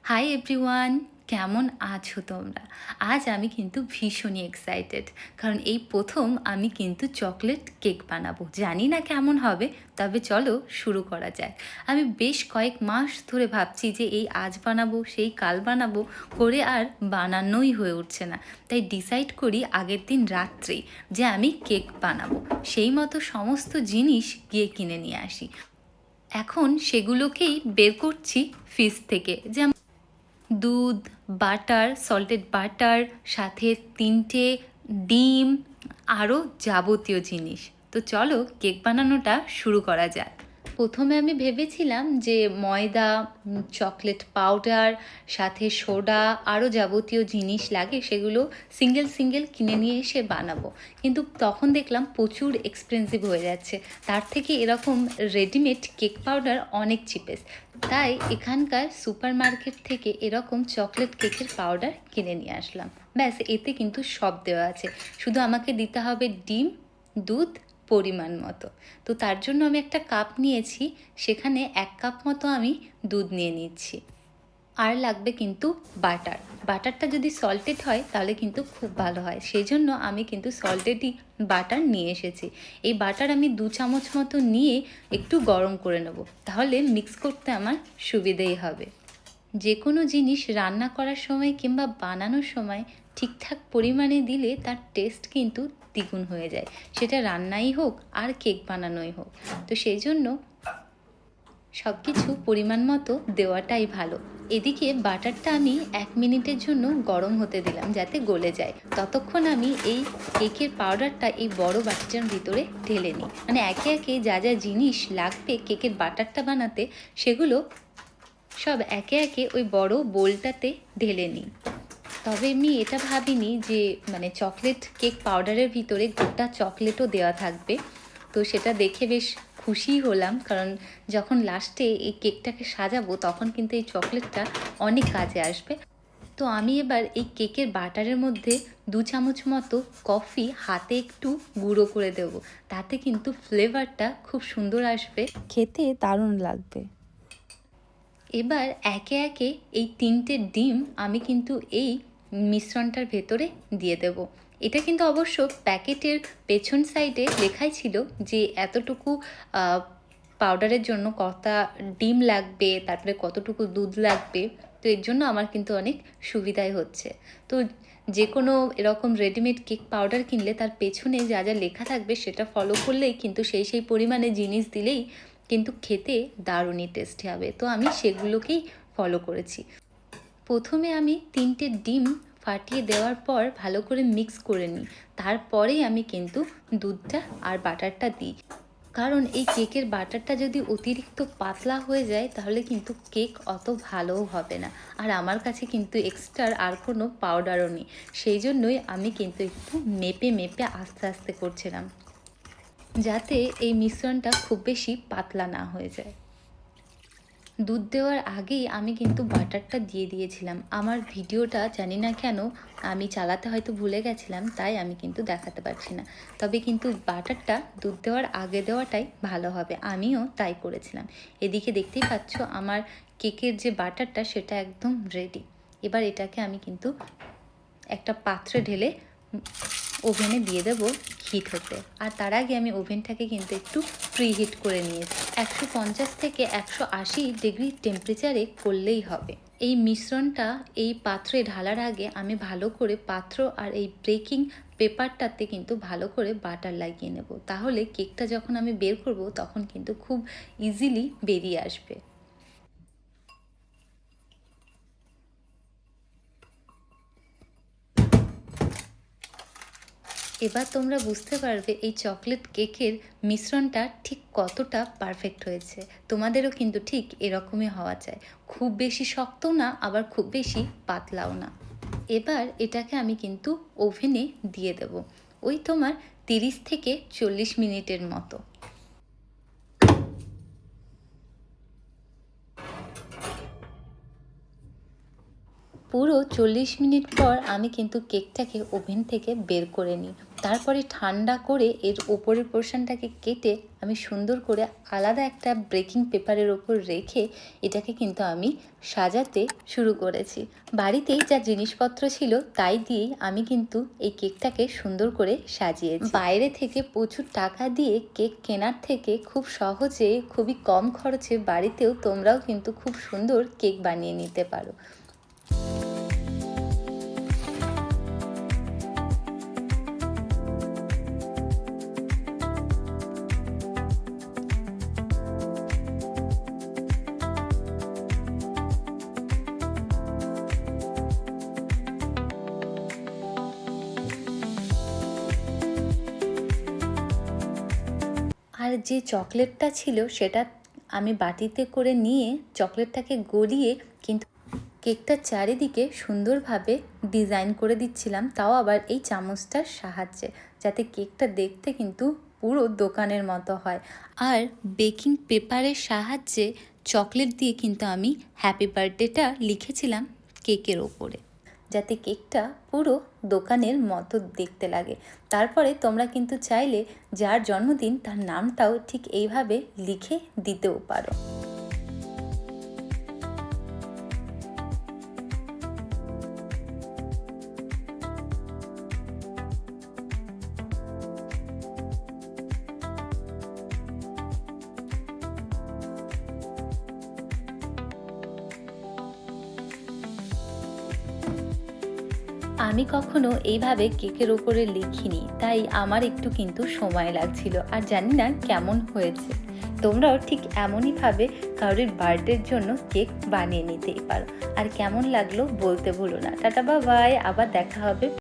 Hi everyone, কেমন আছো তোমরা? আজ আমি কিন্তু ভীষণই এক্সাইটেড, কারণ এই প্রথম আমি কিন্তু চকলেট কেক বানাবো। জানি না কেমন হবে, তবে চলো শুরু করা যাক। আমি বেশ কয়েক মাস ধরে ভাবছি যে এই আজ বানাবো সেই কাল বানাবো করে আর বানানোই হয়ে উঠছে না। তাই ডিসাইড করি আগের দিন রাত্রেই যে আমি কেক বানাবো। সেই মতো সমস্ত জিনিস গিয়ে কিনে নিয়ে আসি। এখন সেগুলোকেই বের করছি ফ্রিজ থেকে, যেমন দুধ, বাটার, সল্টেড বাটার, সাথে ৩টে ডিম, আরও যাবতীয় জিনিস। তো চলো কেক বানানোটা শুরু করা যাক। প্রথমে আমি ভেবেছিলাম যে ময়দা, চকলেট পাউডার, সাথে সোডা, আরও যাবতীয় জিনিস লাগে সেগুলো সিঙ্গেল সিঙ্গেল কিনে নিয়ে এসে বানাবো, কিন্তু তখন দেখলাম প্রচুর এক্সপেন্সিভ হয়ে যাচ্ছে। তার থেকে এরকম রেডিমেড কেক পাউডার অনেক চিপেস্ট। তাই এখানকার সুপার মার্কেট থেকে এরকম চকলেট কেকের পাউডার কিনে নিয়ে আসলাম। ব্যাস, এতে কিন্তু সব দেওয়া আছে, শুধু আমাকে দিতে হবে ডিম, দুধ পরিমাণ মতো। তো তার জন্য আমি একটা কাপ নিয়েছি, সেখানে 1 কাপ মতো আমি দুধ নিয়ে নিচ্ছি। আর লাগবে কিন্তু বাটার। বাটারটা যদি সল্টেড হয় তাহলে কিন্তু খুব ভালো হয়, সেই জন্য আমি কিন্তু সল্টেডই বাটার নিয়ে এসেছি। এই বাটার আমি 2 চামচ মতো নিয়ে একটু গরম করে নেব, তাহলে মিক্স করতে আমার সুবিধেই হবে। যে কোনো জিনিস রান্না করার সময় কিংবা বানানোর সময় ঠিকঠাক পরিমাণে দিলে তার টেস্ট কিন্তু দ্বিগুণ হয়ে যায়, সেটা রান্নাই হোক আর কেক বানানোই হোক। তো সেই জন্য সব কিছু পরিমাণ মতো দেওয়াটাই ভালো। এদিকে বাটারটা আমি 1 মিনিটের জন্য গরম হতে দিলাম যাতে গলে যায়। ততক্ষণ আমি এই কেকের পাউডারটা এই বড় বাটিটার ভিতরে ঢেলে নিই। মানে একে একে যা যা জিনিস লাগবে কেকের বাটারটা বানাতে, সেগুলো সব একে একে ওই বড় বোলটাতে ঢেলে নিই। তবে আমি এটা ভাবিনি যে মানে চকলেট কেক পাউডারের ভিতরে গোটা চকলেটও দেওয়া থাকবে। তো সেটা দেখে বেশ খুশিই হলাম, কারণ যখন লাস্টে এই কেকটাকে সাজাবো তখন কিন্তু এই চকলেটটা অনেক কাজে আসবে। তো আমি এবার এই কেকের বাটারের মধ্যে 2 চামচ মতো কফি হাতে একটু গুঁড়ো করে দেবো, তাতে কিন্তু ফ্লেভারটা খুব সুন্দর আসবে, খেতে দারুণ লাগবে। এবার একে একে এই 3টে ডিম আমি কিন্তু এই মিশ্রণটার ভেতরে দিয়ে দেব। এটা কিন্তু অবশ্য প্যাকেটের পেছন সাইডে লেখাই ছিল যে এতটুকু পাউডারের জন্য কটা ডিম লাগবে, তারপরে কতটুকু দুধ লাগবে। তো এর জন্য আমার কিন্তু অনেক সুবিধাই হচ্ছে। তো যে কোনো এরকম রেডিমেড কেক পাউডার কিনলে তার পেছনে যা যা লেখা থাকবে সেটা ফলো করলেই কিন্তু সেই পরিমাণে জিনিস দিলেই কিন্তু খেতে দারুণই টেস্টি হবে। তো আমি সেগুলোকেই ফলো করেছি। প্রথমে আমি 3টে ডিম ফাটিয়ে দেওয়ার পর ভালো করে মিক্স করে নিই, তারপরেই আমি কিন্তু দুধটা আর বাটারটা দিই। কারণ এই কেকের বাটারটা যদি অতিরিক্ত পাতলা হয়ে যায় তাহলে কিন্তু কেক অত ভালোও হবে না। আর আমার কাছে কিন্তু এক্সট্রার আর কোনো পাউডারও নেই, সেই জন্যই আমি কিন্তু একটু মেপে মেপে আস্তে আস্তে করছিলাম, যাতে এই মিশ্রণটা খুব বেশি পাতলা না হয়ে যায়। দুধ দেওয়ার আগেই আমি কিন্তু বাটারটা দিয়ে দিয়েছিলাম। আমার ভিডিওটা জানি না কেন আমি চালাতে হয়তো ভুলে গেছিলাম, তাই আমি কিন্তু দেখাতে পারছি না। তবে কিন্তু বাটারটা দুধ দেওয়ার আগে দেওয়াটাই ভালো হবে, আমিও তাই করেছিলাম। এদিকে দেখতেই পাচ্ছ আমার কেকের যে বাটারটা সেটা একদম রেডি। এবার এটাকে আমি কিন্তু একটা পাত্রে ঢেলে ওভেনে দিয়ে দেবো হিট হতে। আর তার আগে আমি ওভেনটাকে কিন্তু একটু প্রি হিট করে নিয়েছি। 150 থেকে 180 ডিগ্রি টেম্পারেচারে করলেই হবে। এই মিশ্রণটা এই পাত্রে ঢালার আগে আমি ভালো করে পাত্র আর এই বেকিং পেপারটাতে কিন্তু ভালো করে বাটার লাগিয়ে নেব, তাহলে কেকটা যখন আমি বের করব তখন কিন্তু খুব ইজিলি বেরিয়ে আসবে। এবার তোমরা বুঝতে পারবে এই চকলেট কেকের মিশ্রণটা ঠিক কতটা পারফেক্ট হয়েছে। তোমাদেরও কিন্তু ঠিক এরকমই হওয়া চাই, খুব বেশি শক্ত না আবার খুব বেশি পাতলাও না। এবার এটাকে আমি কিন্তু ওভেনে দিয়ে দেব, ওই তোমার 30 থেকে 40 মিনিটের মতো। পুরো 40 মিনিট পর আমি কিন্তু কেকটাকে ওভেন থেকে বের করে নিই। তারপরে ঠান্ডা করে এর ওপরের পোর্শনটাকে কেটে আমি সুন্দর করে আলাদা একটা বেকিং পেপারের ওপর রেখে এটাকে কিন্তু আমি সাজাতে শুরু করেছি। বাড়িতেই যা জিনিসপত্র ছিল তাই দিয়েই আমি কিন্তু এই কেকটাকে সুন্দর করে সাজিয়েছি। বাইরে থেকে প্রচুর টাকা দিয়ে কেক কেনার থেকে খুব সহজে, খুবই কম খরচে বাড়িতেও তোমরাও কিন্তু খুব সুন্দর কেক বানিয়ে নিতে পারো। আর যে চকলেটটা ছিল সেটা আমি বাটিতে করে নিয়ে চকলেটটাকে গলিয়ে কিন্তু কেকটার চারিদিকে সুন্দরভাবে ডিজাইন করে দিচ্ছিলাম, তাও আবার এই চামচটার সাহায্যে, যাতে কেকটা দেখতে কিন্তু পুরো দোকানের মতো হয়। আর বেকিং পেপারের সাহায্যে চকলেট দিয়ে কিন্তু আমি হ্যাপি বার্থডেটা লিখেছিলাম কেকের ওপরে, যাতে কেকটা পুরো দোকানের মতো দেখতে লাগে। তারপরে তোমরা কিন্তু চাইলে যার জন্মদিন তার নামটাও ঠিক এইভাবে লিখে দিতেও পারো। আমি কখনো এইভাবে কেকের ওপরে লিখিনি, তাই আমার একটু কিন্তু সময় লাগছিল, আর জানি না কেমন হয়েছে। তোমরাও ঠিক এমনইভাবে কারোর বার্থডের জন্য কেক বানিয়ে নিতেই পারো। আর কেমন লাগলো বলতে ভুলো না। টাটা, বাই বাই, আবার দেখা হবে।